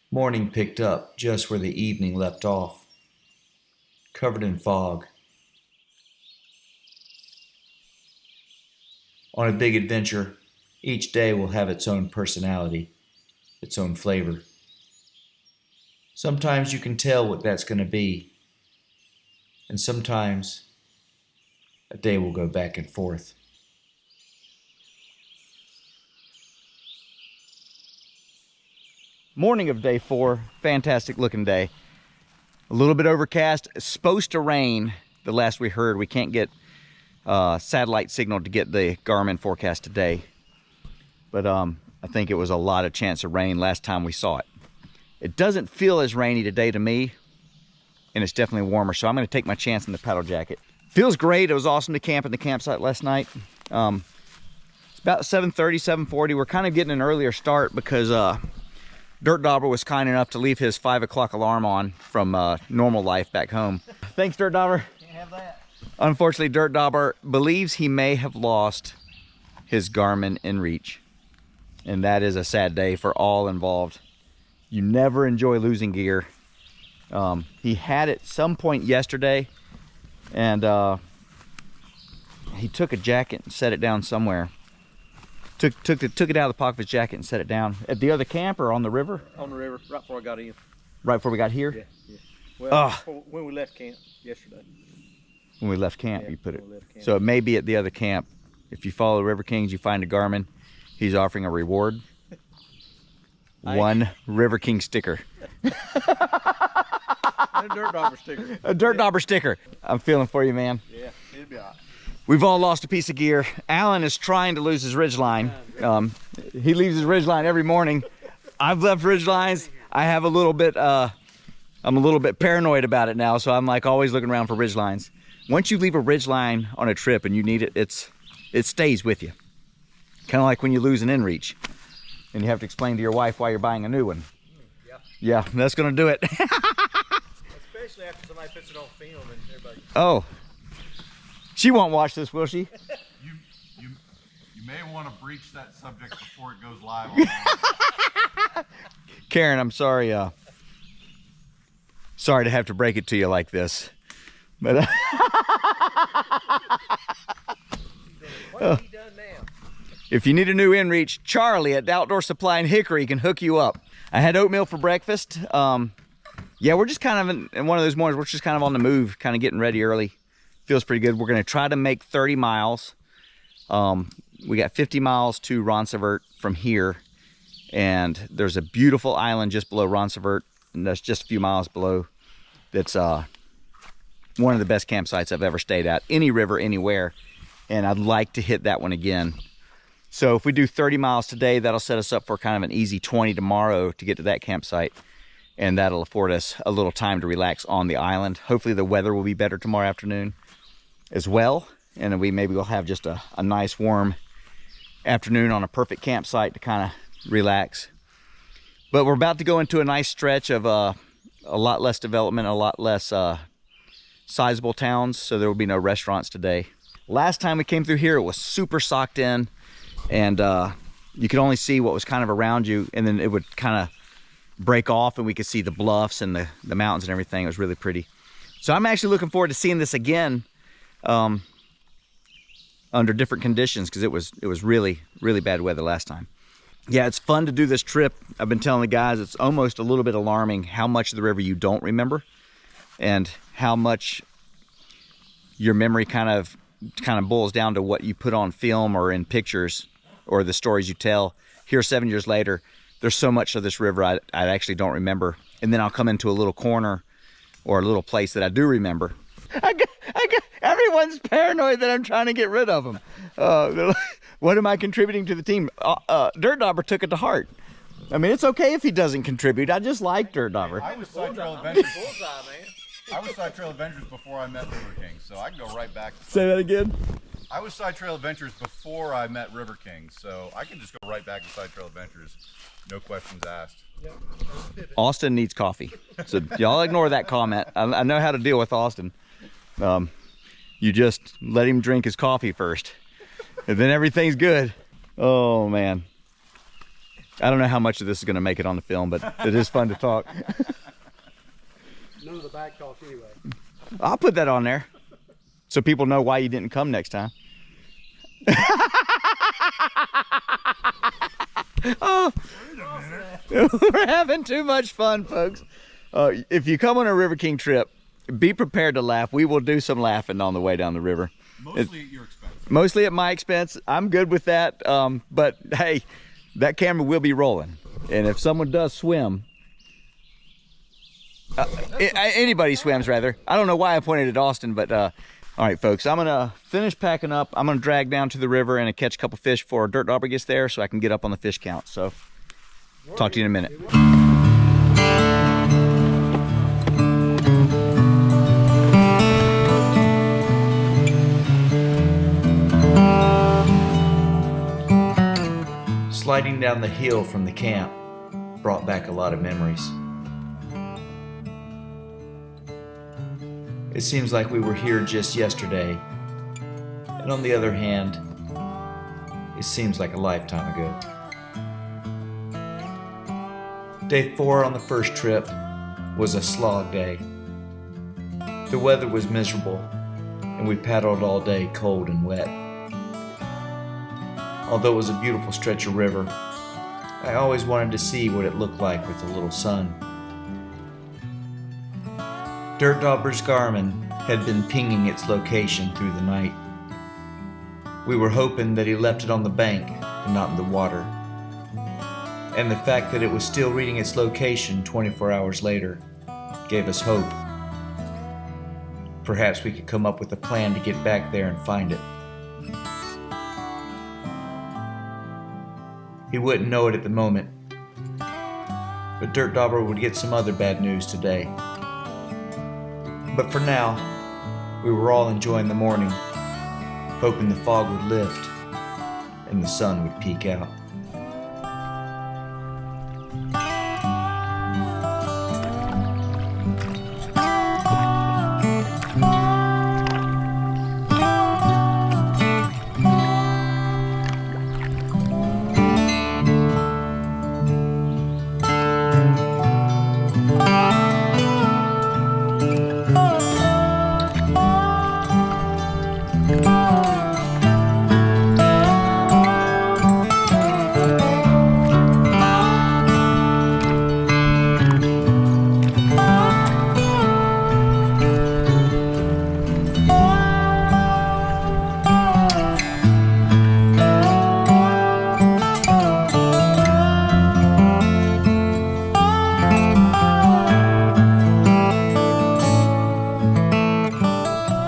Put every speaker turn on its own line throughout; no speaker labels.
Morning picked up just where the evening left off, covered in fog. On a big adventure, each day will have its own personality, its own flavor. Sometimes you can tell what that's going to be, and sometimes a day will go back and forth.
Morning of day 4, fantastic looking day. A little bit overcast, it's supposed to rain. The last we heard, we can't get satellite signal to get the Garmin forecast today. But I think it was a lot of chance of rain last time we saw it. It doesn't feel as rainy today to me, and it's definitely warmer, so I'm gonna take my chance in the paddle jacket. Feels great. It was awesome to camp in the campsite last night. It's about 7:30, 7:40. We're kind of getting an earlier start because Dirt Dauber was kind enough to leave his 5 o'clock alarm on from normal life back home. Thanks, Dirt Dauber.
Can't have that.
Unfortunately, Dirt Dauber believes he may have lost his Garmin inReach, and that is a sad day for all involved. You never enjoy losing gear. He had it some point yesterday, and he took a jacket and set it down somewhere. Took it out of the pocket of his jacket and set it down at the other camp or on the river.
On the river, right before I got in.
Right before we got here.
Yeah, yeah. Well, when we left camp yesterday.
When we left camp,
Yeah,
you put it.
when we left camp.
So it may be at the other camp. If you follow River Kings, you find a Garmin. He's offering a reward. One River King sticker.
And a Dirt Dauber sticker.
A Dirt Dauber sticker. I'm feeling for you, man.
Yeah, it'll be all right.
We've all lost a piece of gear. Alan is trying to lose his ridgeline. He leaves his ridgeline every morning. I've left ridgelines. I have a little bit, I'm a little bit paranoid about it now, so I'm like always looking around for ridgelines. Once you leave a ridgeline on a trip and you need it, it stays with you. Kind of like when you lose an inReach and you have to explain to your wife why you're buying a new one.
Yeah.
Yeah, that's gonna do it.
Especially after somebody puts it on film and everybody.
Oh. She won't watch this, will she?
You may want to breach that subject before it goes live. On
Karen, I'm sorry. Sorry to have to break it to you like this, but
What have you done now?
if you need a new inReach, Charlie at Outdoor Supply in Hickory can hook you up. I had oatmeal for breakfast. Yeah, we're just kind of in one of those mornings. We're just kind of on the move, kind of getting ready early. Feels pretty good. We're going to try to make 30 miles. We got 50 miles to Ronceverte from here, and there's a beautiful island just below Ronceverte, and that's just a few miles below. That's one of the best campsites I've ever stayed at, any river, anywhere, and I'd like to hit that one again. So if we do 30 miles today, that'll set us up for kind of an easy 20 tomorrow to get to that campsite, and that'll afford us a little time to relax on the island. Hopefully the weather will be better tomorrow afternoon as well, and maybe we'll have just a nice warm afternoon on a perfect campsite to kind of relax. But we're about to go into a nice stretch of a lot less development, a lot less sizable towns, so there will be no restaurants today. Last time we came through here, it was super socked in, and you could only see what was kind of around you, and then it would kind of break off and we could see the bluffs and the mountains and everything. It was really pretty. So I'm actually looking forward to seeing this again under different conditions, because it was really bad weather last time. Yeah, it's fun to do this trip. I've been telling the guys it's almost a little bit alarming how much of the river you don't remember, and how much your memory kind of boils down to what you put on film or in pictures or the stories you tell. Here 7 years later, there's so much of this river I actually don't remember, and then I'll come into a little corner or a little place that I do remember. Everyone's paranoid that I'm trying to get rid of them. What am I contributing to the team? Dirt Dauber took it to heart. I mean, it's okay if he doesn't contribute. I just like Dirt Dauber.
I was Side Trail Adventures. I was Side Trail Adventures before I met River King, so I can go right back.
Say that again.
I was Side Trail Adventures before I met River King, so I can just go right back to Side Trail Adventures. No questions asked.
Austin needs coffee, so y'all ignore that comment. I know how to deal with Austin. You just let him drink his coffee first, and then everything's good. Oh man. I don't know how much of this is going to make it on the film, but it is fun to talk.
None of the back talk anyway.
I'll put that on there so people know why you didn't come next time. Oh, we're having too much fun, folks. If you come on a River King trip, be prepared to laugh. We will do some laughing on the way down the river.
Mostly at your expense.
Mostly at my expense. I'm good with that. But hey, that camera will be rolling. And if someone does swim, anybody swims rather. I don't know why I pointed at Austin, but all right, folks, I'm gonna finish packing up. I'm gonna drag down to the river and catch a couple fish before Dirt Dauber gets there so I can get up on the fish count. So talk to you in a minute.
Sliding down the hill from the camp brought back a lot of memories. It seems like we were here just yesterday, and on the other hand, it seems like a lifetime ago. Day 4 on the first trip was a slog day. The weather was miserable, and we paddled all day cold and wet. Although it was a beautiful stretch of river, I always wanted to see what it looked like with a little sun. Dirt Dauber's Garmin had been pinging its location through the night. We were hoping that he left it on the bank and not in the water. And the fact that it was still reading its location 24 hours later gave us hope. Perhaps we could come up with a plan to get back there and find it. He wouldn't know it at the moment, but Dirt Dauber would get some other bad news today. But for now, we were all enjoying the morning, hoping the fog would lift and the sun would peek out.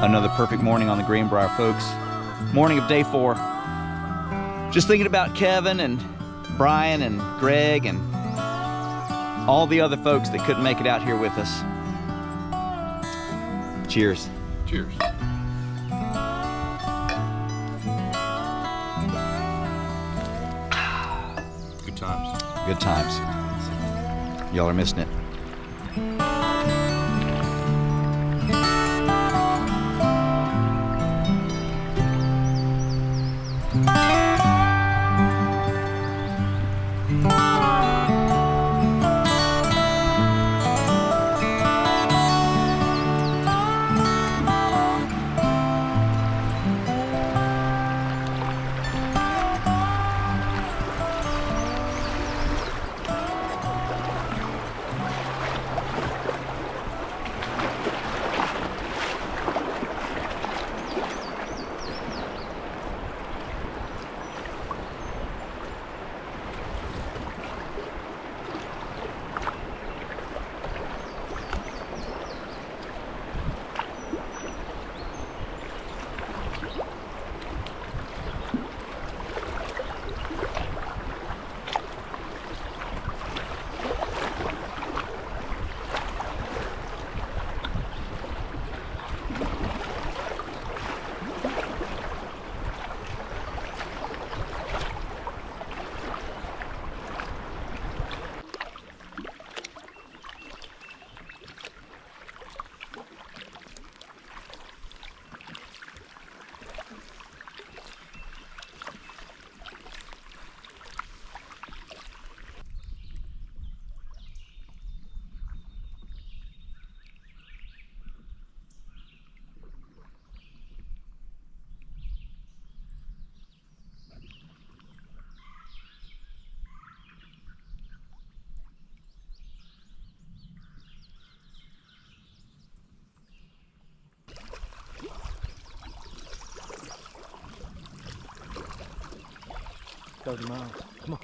Another perfect morning on the Greenbrier, folks. Morning of day 4. Just thinking about Kevin and Brian and Greg and all the other folks that couldn't make it out here with us. Cheers.
Cheers. Good times.
Good times. Y'all are missing it.
30 miles. Come on.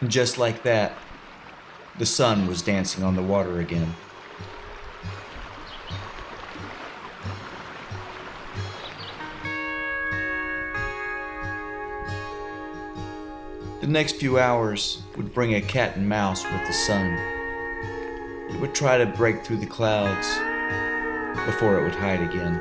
And just like that, the sun was dancing on the water again. The next few hours would bring a cat and mouse with the sun. It would try to break through the clouds before it would hide again.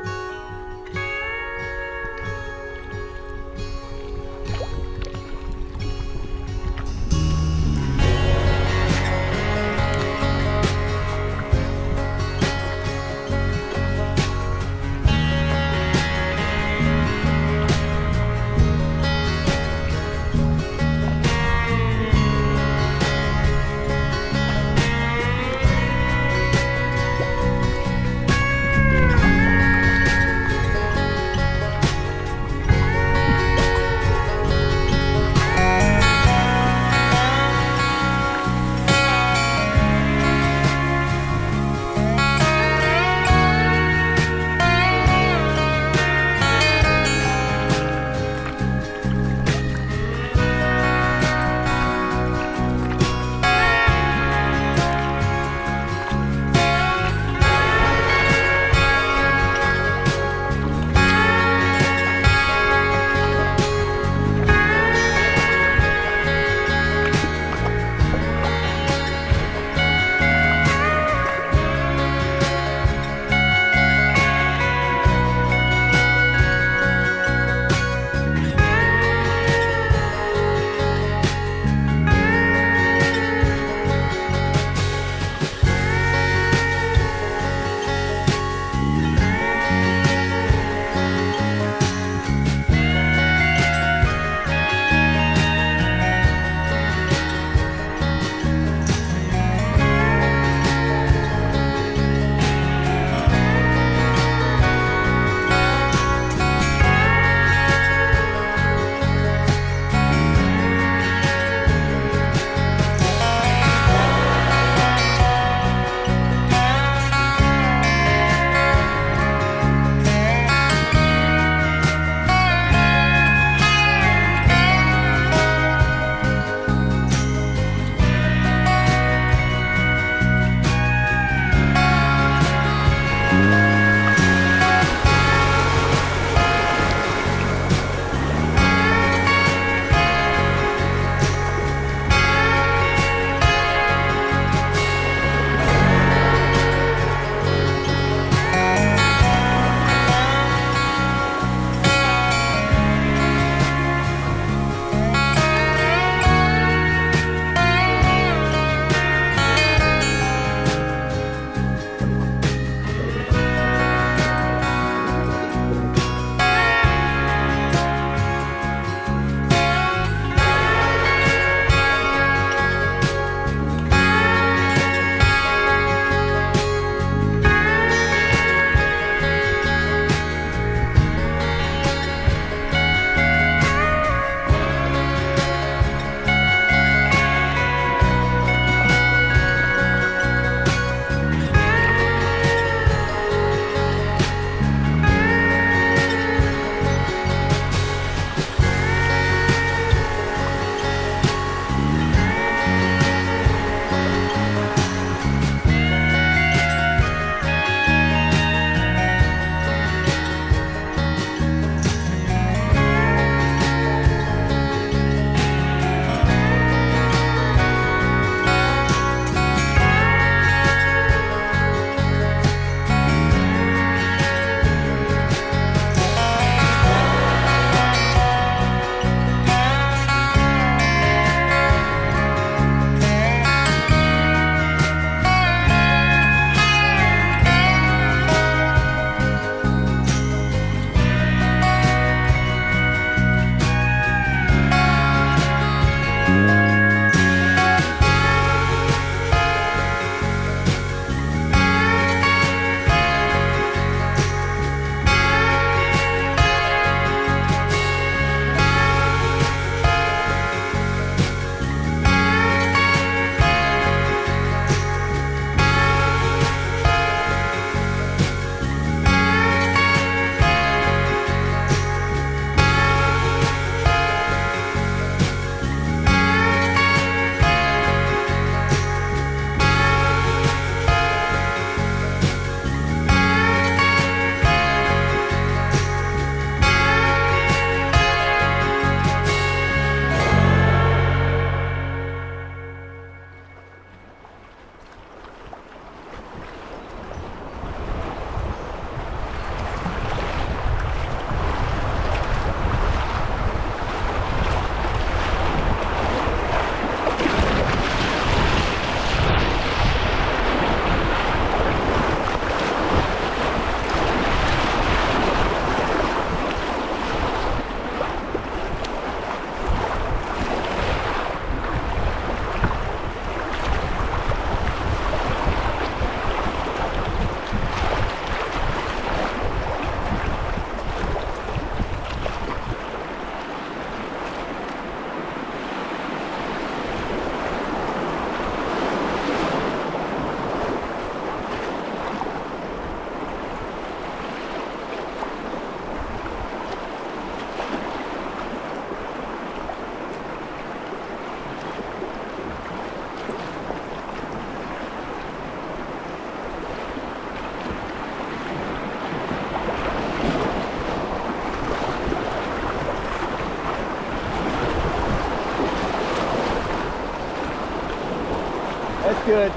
That's good.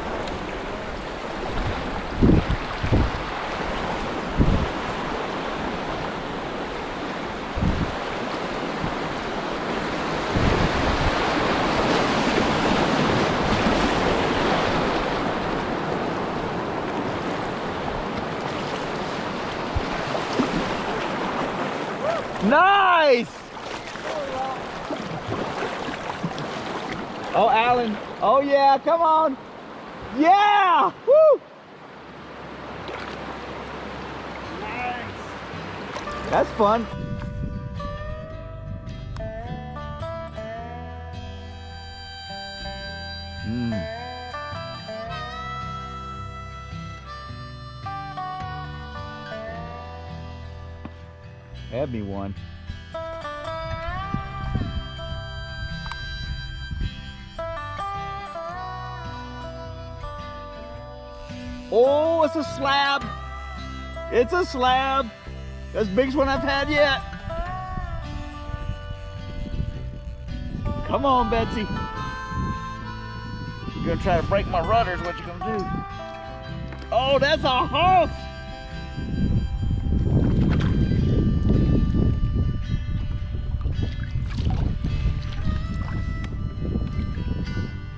Nice! Oh, Alan. Oh, yeah, come on. Yeah! Woo! Nice. That's fun. Have me one. Oh, it's a slab. It's a slab. That's the biggest one I've had yet. Come on, Betsy. You're gonna try to break my rudders, what you gonna do? Oh, that's a horse.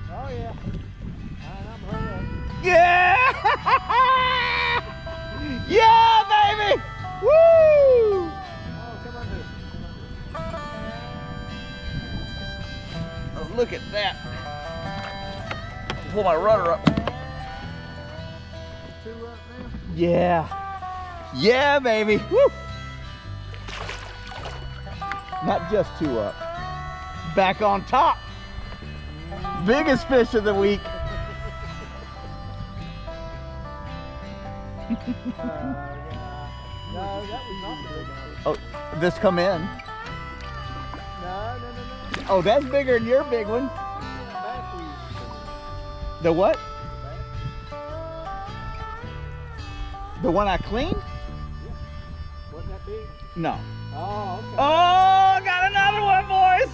Oh yeah. I'm hurry up.
Yeah! Yeah, baby! Woo!
Oh, come on here.
Oh, look at that. Pull my rudder up.
2 up now.
Yeah. Yeah, baby. Woo! Not just 2 up. Back on top. Biggest fish of the week.
No, that was not the big one.
Oh, this come in.
No.
Oh, that's bigger than your big one.
Back we used to
The what?
do.
The one I cleaned?
Wasn't that big?
No.
Oh, okay.
Oh, got another one, boys.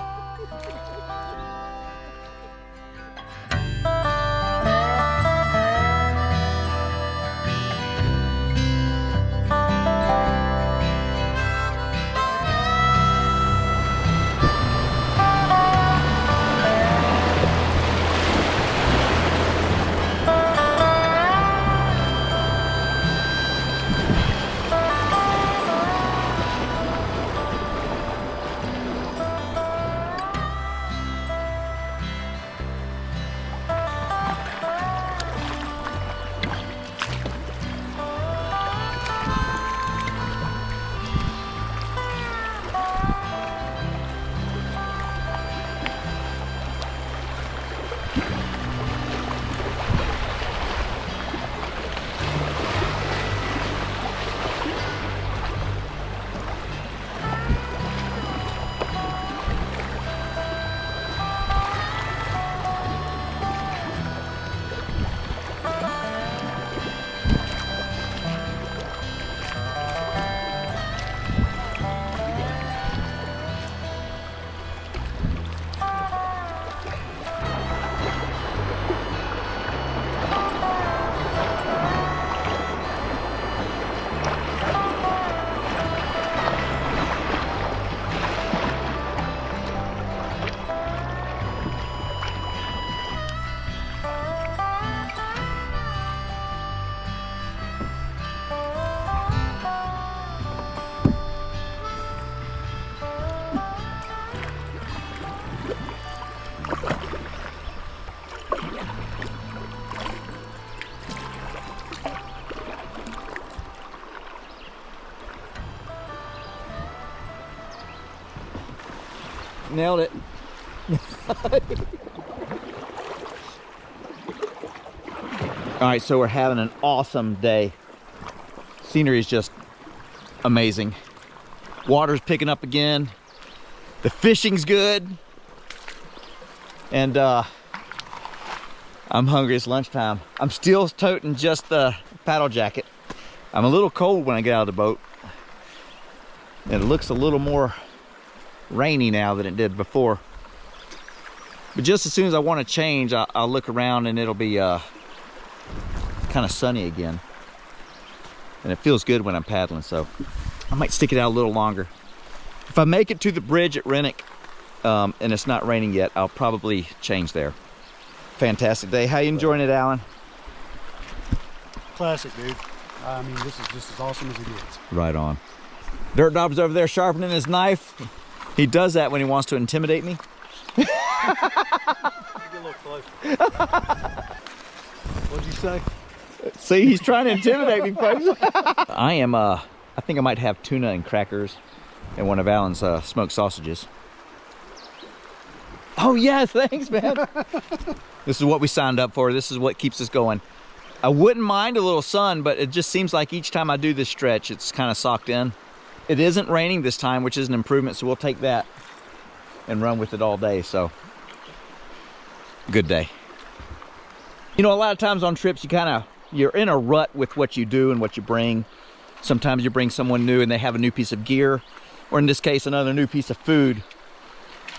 Nailed it. All right, so we're having an awesome day. Scenery is just amazing. Water's picking up again. The fishing's good. And I'm hungry. It's lunchtime. I'm still toting just the paddle jacket. I'm a little cold when I get out of the boat. And it looks a little more rainy now than it did before. But just as soon as I want to change, I'll look around and it'll be kind of sunny again. And it feels good when I'm paddling, so I might stick it out a little longer. If I make it to the bridge at Rennick and it's not raining yet, I'll probably change there. Fantastic day. How you enjoying it, Alan?
Classic, dude. I mean, this is just as awesome as it gets.
Right on. Dirt Dobber's over there sharpening his knife. He does that when he wants to intimidate me.
Get a little closer. What'd you say?
See, he's trying to intimidate me, folks. I think I might have tuna and crackers and one of Alan's smoked sausages. Oh yeah, thanks, man. This is what we signed up for. This is what keeps us going. I wouldn't mind a little sun, but it just seems like each time I do this stretch, it's kind of socked in. It isn't raining this time, which is an improvement, so we'll take that and run with it all day, so good day. You know, a lot of times on trips, you're in a rut with what you do and what you bring. Sometimes you bring someone new and they have a new piece of gear, or in this case, another new piece of food.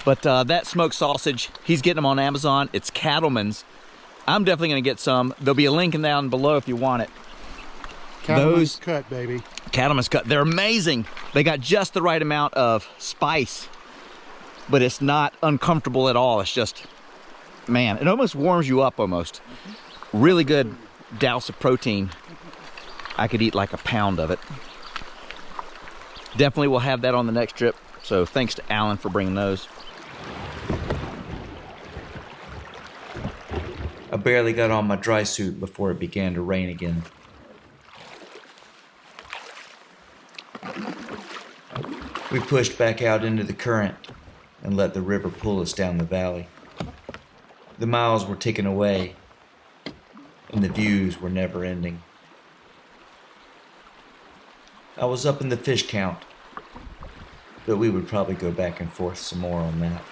But that smoked sausage, he's getting them on Amazon. It's Cattleman's. I'm definitely gonna get some. There'll be a link down below if you want it.
Cattleman's cut, baby.
Cattleman's cut, they're amazing. They got just the right amount of spice, but it's not uncomfortable at all. It's just, man, it almost warms you up almost. Really good douse of protein. I could eat like a pound of it. Definitely will have that on the next trip. So thanks to Alan for bringing those.
I barely got on my dry suit before it began to rain again. We pushed back out into the current and let the river pull us down the valley. The miles were ticking away, and the views were never ending. I was up in the fish count, but we would probably go back and forth some more on that.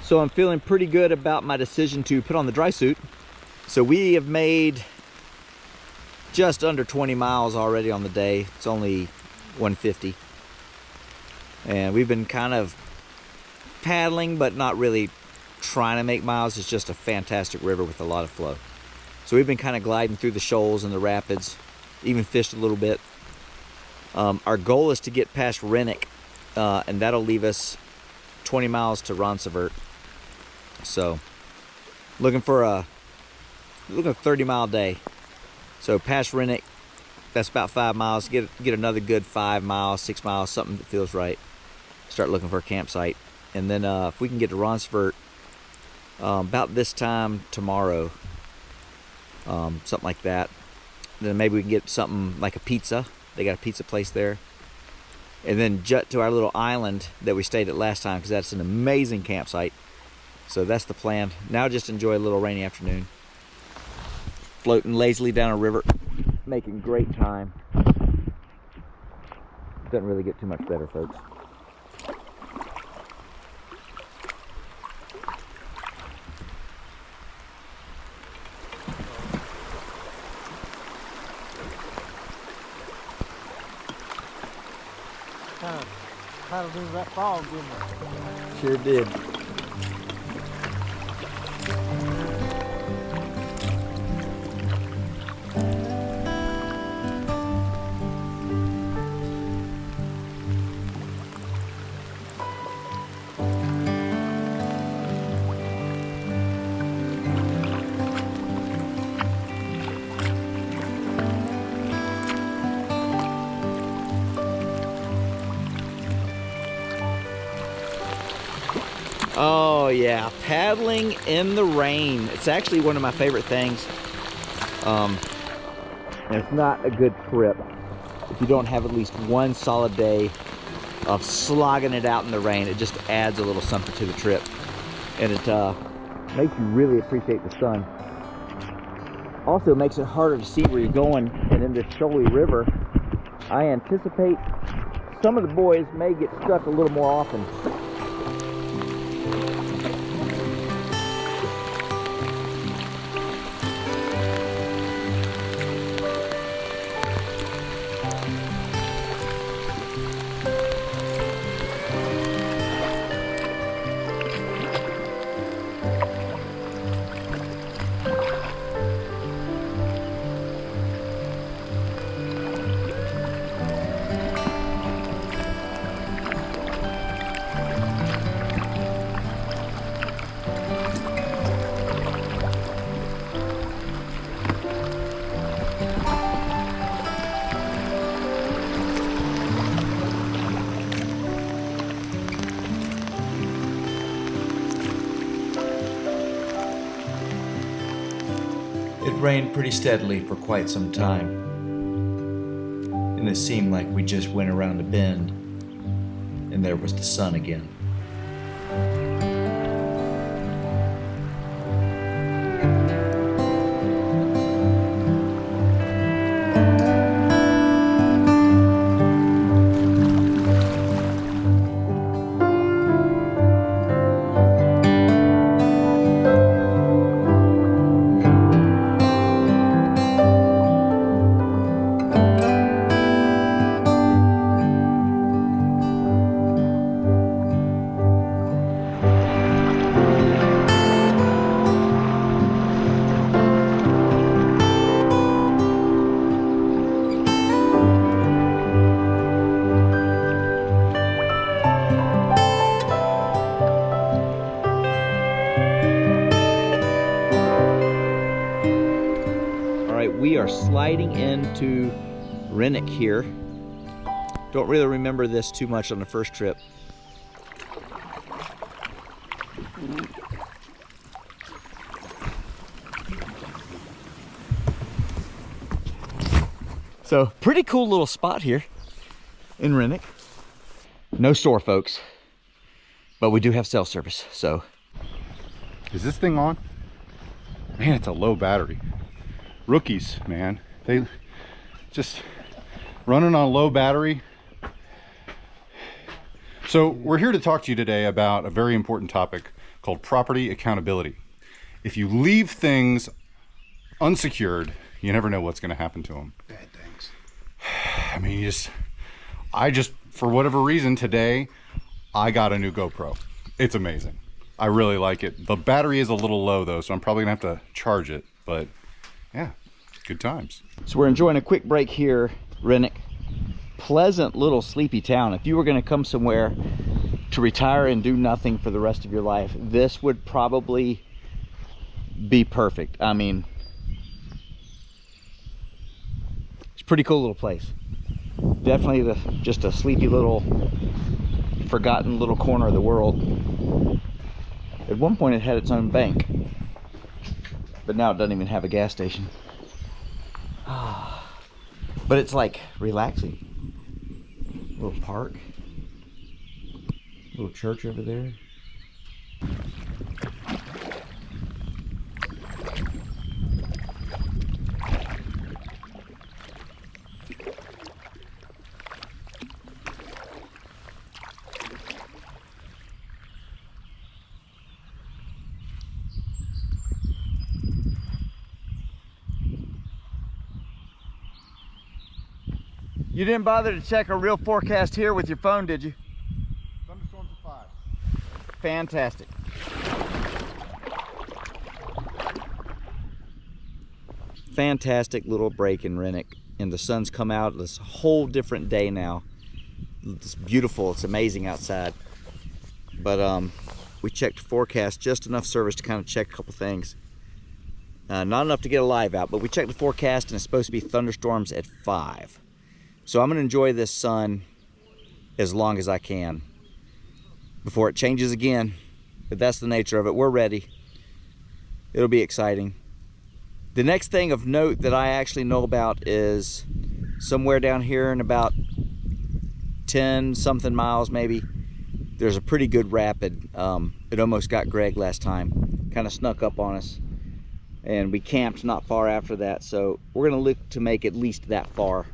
So I'm feeling pretty good about my decision to put on the dry suit. So we have made just under 20 miles already on the day. It's only 150. And we've been kind of paddling, but not really trying to make miles. It's just a fantastic river with a lot of flow. So we've been kind of gliding through the shoals and the rapids, even fished a little bit. Our goal is to get past Rennick, and that'll leave us 20 miles to Roncevert. So looking for a 30-mile day. So past Rennick, that's about 5 miles. Get another good 5 miles, 6 miles, something that feels right. Start looking for a campsite. And then if we can get to Roncevert about this time tomorrow, something like that, then maybe we can get something like a pizza. They got a pizza place there. And then jut to our little island that we stayed at last time, because that's an amazing campsite. So that's the plan. Now just enjoy a little rainy afternoon. Floating lazily down a river, making great time. Doesn't really get too much better, folks.
Kind of paddled into that fog, didn't it?
Sure did. Oh yeah, paddling in the rain. It's actually one of my favorite things. And it's not a good trip if you don't have at least one solid day of slogging it out in the rain. It just adds a little something to the trip. And it makes you really appreciate the sun. Also makes it harder to see where you're going. And in this shoaly river, I anticipate some of the boys may get stuck a little more often.
It rained pretty steadily for quite some time, and it seemed like we just went around a bend, and there was the sun again.
We are sliding into Rennick here. Don't really remember this too much on the first trip. So pretty cool little spot here in Rennick. No store, folks, but we do have cell service. So
Is this thing on? Man, it's a low battery. Rookies, man, they just running on low battery. So we're here to talk to you today about a very important topic called property accountability. If you leave things unsecured, you never know what's going to happen to them.
Bad things.
I mean, I just, for whatever reason today, I got a new GoPro. It's amazing. I really like it. The battery is a little low though, so I'm probably gonna have to charge it, but yeah, good times.
So we're enjoying a quick break here, Rennick. Pleasant little sleepy town. If you were gonna come somewhere to retire and do nothing for the rest of your life, this would probably be perfect. I mean, it's a pretty cool little place. Definitely just a sleepy little, forgotten little corner of the world. At one point it had its own bank, but now it doesn't even have a gas station. But it's like relaxing. Little park, little church over there. You didn't bother to check a real forecast here with your phone, did you?
Thunderstorms at 5.
Fantastic. Fantastic little break in Rennick, and the sun's come out. It's a whole different day now. It's beautiful. It's amazing outside. But we checked the forecast, just enough service to kind of check a couple things. Not enough to get a live out, but we checked the forecast and it's supposed to be thunderstorms at 5. So I'm gonna enjoy this sun as long as I can before it changes again. But that's the nature of it. We're ready. It'll be exciting. The next thing of note that I actually know about is somewhere down here in about 10 something miles maybe, there's a pretty good rapid. It almost got Greg last time. Kind of snuck up on us. And we camped not far after that. So we're gonna look to make at least that far.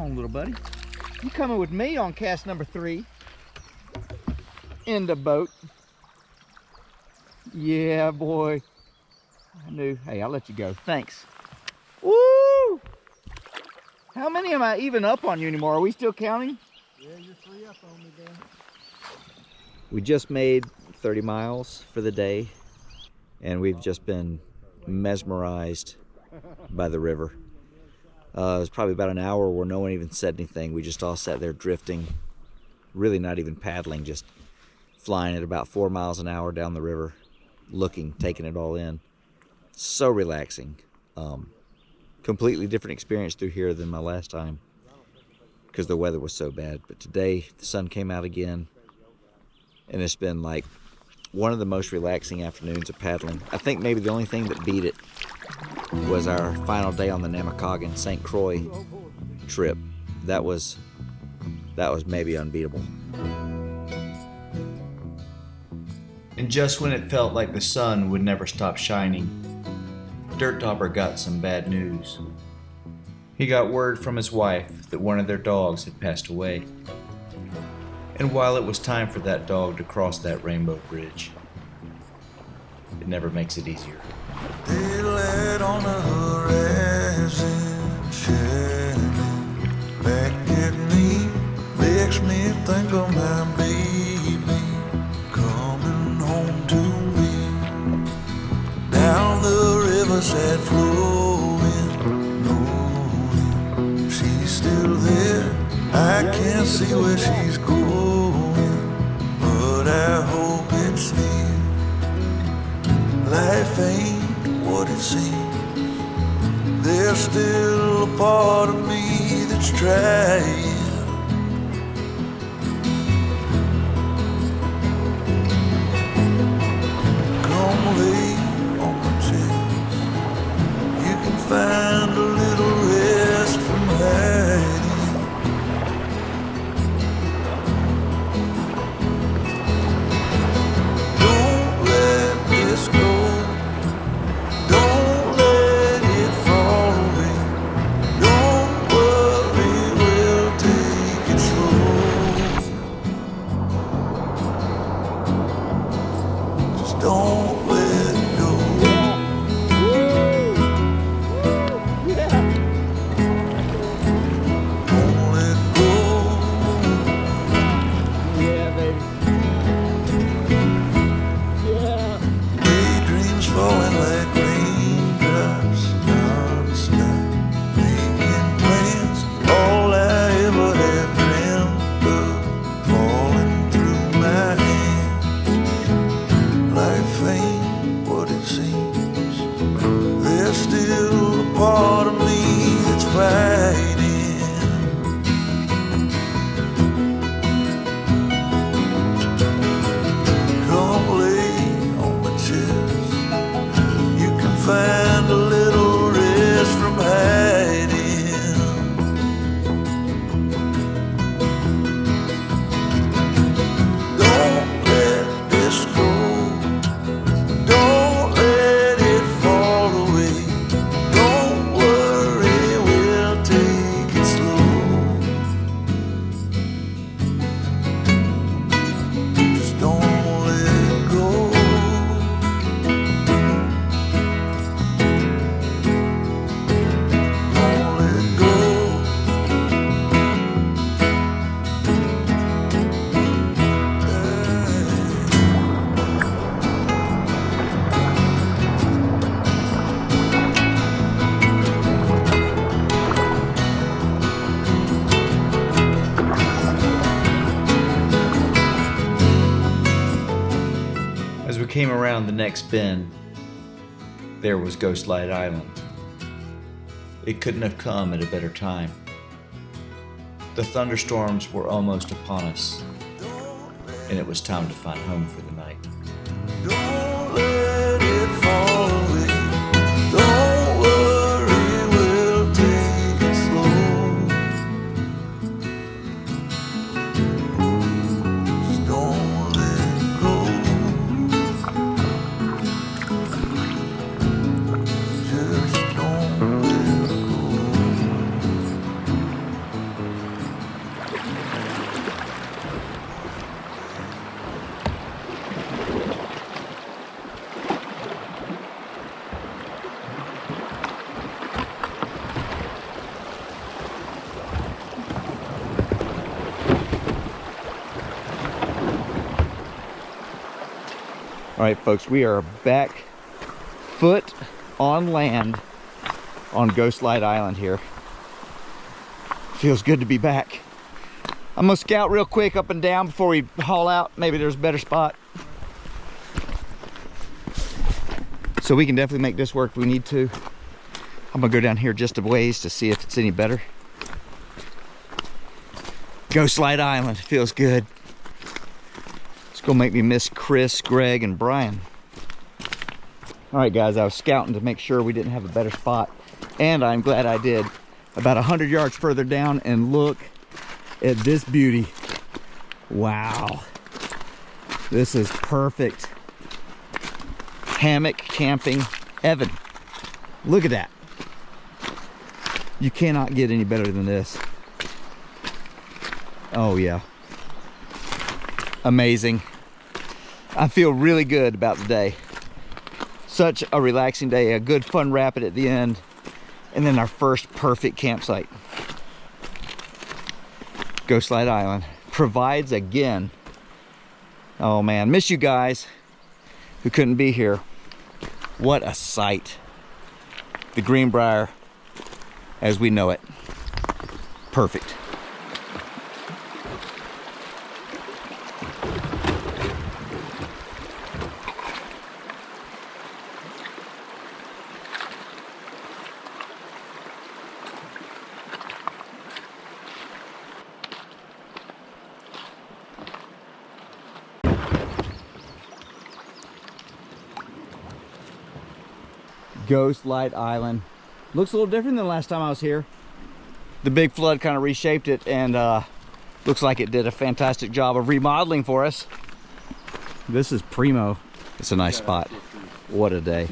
on, little buddy. You coming with me on cast number 3 in the boat. Yeah, boy. I knew. Hey, I'll let you go. Thanks. Woo! How many am I even up on you anymore? Are we still counting?
Yeah, you're 3 up on me, Dan.
We just made 30 miles for the day, and we've just been mesmerized by the river. It was probably about an hour where no one even said anything. We just all sat there drifting, really not even paddling, just flying at about 4 miles an hour down the river, looking, taking it all in. So relaxing. Completely different experience through here than my last time because the weather was so bad. But today the sun came out again, and it's been like one of the most relaxing afternoons of paddling. I think maybe the only thing that beat it was our final day on the Namakoggin St. Croix trip. That was maybe unbeatable.
And just when it felt like the sun would never stop shining, Dirt Dauber got some bad news. He got word from his wife that one of their dogs had passed away. And while it was time for that dog to cross that rainbow bridge, it never makes it easier.
Daylight on the horizon, shining back at me, makes me think of my baby coming home to me. Down the riverside flowing, knowing she's still there. I can't see where she's going, but I hope it's near. Life ain't what it seems. There's still a part of me that's trying. Come lay on my chest. You can find a little rest from hiding. Don't let this go.
Came around the next bend, there was Ghost Light Island. It couldn't have come at a better time. The thunderstorms were almost upon us, and it was time to find home for the night.
Don't let it fall away. Don't worry, we'll take it slow. Just don't let go. Just don't let go.
All right, folks, we are back foot on land on Ghost Light Island here. Feels good to be back. I'm gonna scout real quick up and down before we haul out. Maybe there's a better spot. So we can definitely make this work if we need to. I'm gonna go down here just a ways to see if it's any better. Ghost Light Island, feels good. It's gonna make me miss Chris, Greg, and Brian. All right, guys, I was scouting to make sure we didn't have a better spot, and I'm glad I did. About 100 yards further down, and look at this beauty. Wow, this is perfect hammock camping heaven. Look at that. You cannot get any better than this. Oh yeah, amazing. I feel really good about the day. Such a relaxing day, a good fun rapid at the end, and then our first perfect campsite. Ghost Light Island provides again. Oh man, miss you guys who couldn't be here. What a sight. The Greenbrier as we know it. Perfect. Ghost Light Island looks a little different than the last time I was here. The big flood kind of reshaped it, and looks like it did a fantastic job of remodeling for us. This is primo. It's a nice spot. What a day.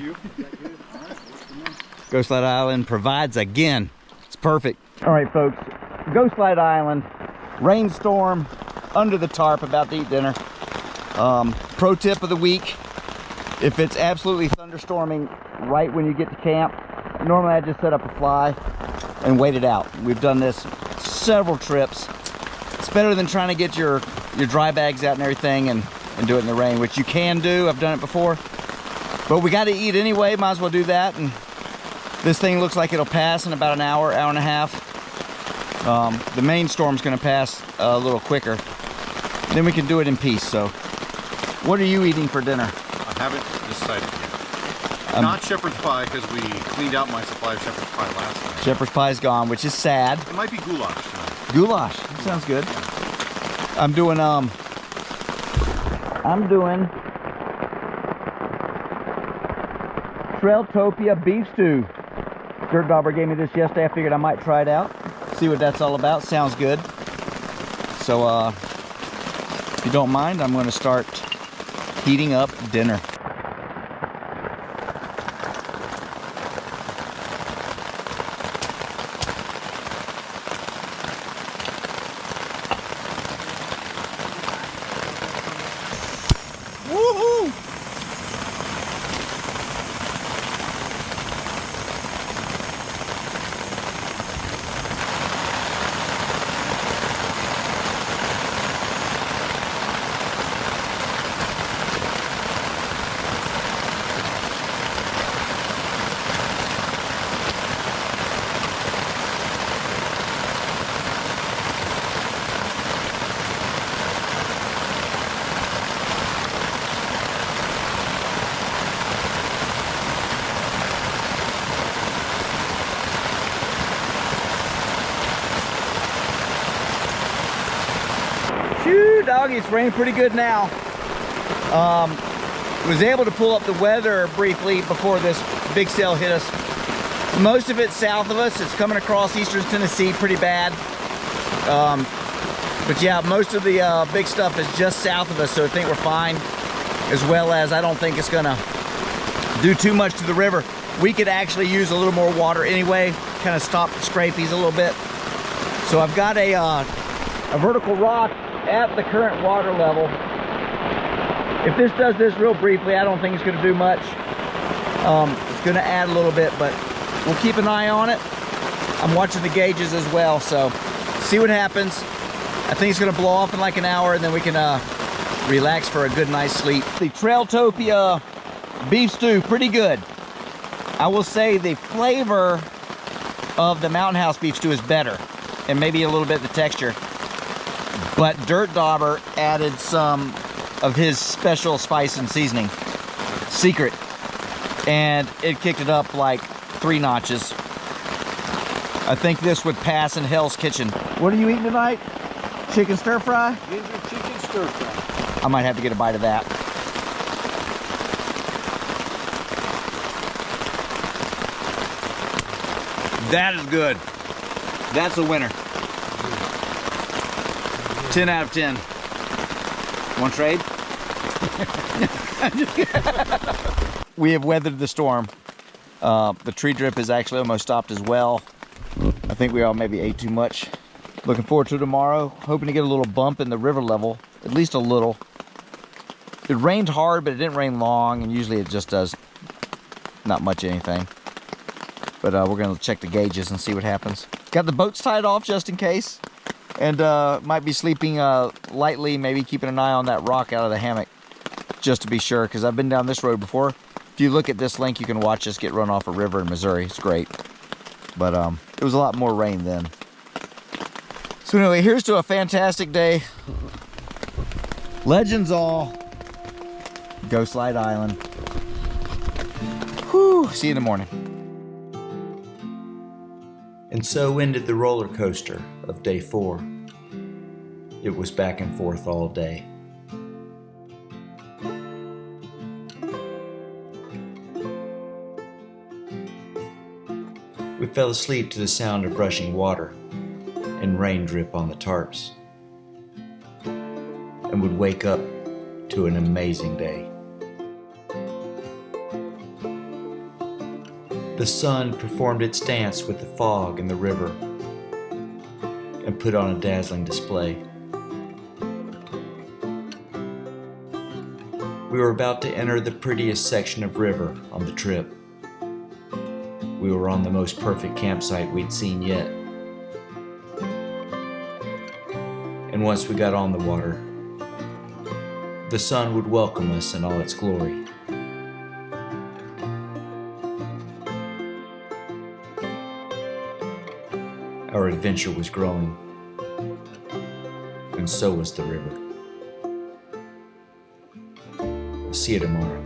Ghost Light Island provides again. It's perfect. All right, folks, Ghost Light Island, rainstorm, under the tarp, about to eat dinner. Pro tip of the week: if it's absolutely thunderstorming right when you get to camp, normally I just set up a fly and wait it out. We've done this several trips. It's better than trying to get your dry bags out and everything and do it in the rain, which you can do. I've done it before, but we got to eat anyway. Might as well do that. And this thing looks like it'll pass in about an hour, hour and a half. The main storm's going to pass a little quicker. Then we can do it in peace. So what are you eating for dinner?
I haven't decided yet. Not shepherd's pie, because we cleaned out my supply of shepherd's pie last night.
Shepherd's pie's gone, which is sad.
It might be goulash tonight.
Goulash, that sounds good. I'm doing Trailtopia beef stew. Dirt Dauber gave me this yesterday. I figured I might try it out, see what that's all about. Sounds good. So if you don't mind, I'm going to start heating up dinner. Doggy, it's raining pretty good now. Was able to pull up the weather briefly before this big sail hit us. Most of it's south of us. It's coming across eastern Tennessee pretty bad. But yeah, most of the big stuff is just south of us, so I think we're fine. As well as I don't think it's gonna do too much to the river. We could actually use a little more water anyway, kind of stop the scrapies a little bit. So I've got a vertical rock at the current water level. If this does this real briefly, I don't think it's going to do much. It's going to add a little bit, but we'll keep an eye on it. I'm watching the gauges as well, so see what happens. I think it's going to blow off in like an hour, and then we can relax for a good night's sleep. The Trailtopia beef stew, pretty good. I will say the flavor of the Mountain House beef stew is better, and maybe a little bit the texture. But Dirt Dauber added some of his special spice and seasoning, secret, and it kicked it up like 3 notches. I think this would pass in Hell's Kitchen. What are you eating tonight? Chicken stir fry?
Ginger chicken stir fry.
I might have to get a bite of that. That is good. That's a winner. 10 out of 10. Want to trade? We have weathered the storm. The tree drip is actually almost stopped as well. I think we all maybe ate too much. Looking forward to tomorrow. Hoping to get a little bump in the river level, at least a little. It rained hard, but it didn't rain long, and usually it just does not much anything. But we're gonna check the gauges and see what happens. Got the boats tied off just in case, and might be sleeping lightly, maybe keeping an eye on that rock out of the hammock, just to be sure, because I've been down this road before. If you look at this link, you can watch us get run off a river in Missouri. It's great. But it was a lot more rain then. So anyway, here's to a fantastic day. Legends all. Go Slide Island. Whew, see you in the morning.
And so ended the roller coaster of day 4. It was back and forth all day. We fell asleep to the sound of rushing water and rain drip on the tarps, and would wake up to an amazing day. The sun performed its dance with the fog and the river and put on a dazzling display. We were about to enter the prettiest section of river on the trip. We were on the most perfect campsite we'd seen yet. And once we got on the water, the sun would welcome us in all its glory. Our adventure was growing, and so was the river. See you tomorrow.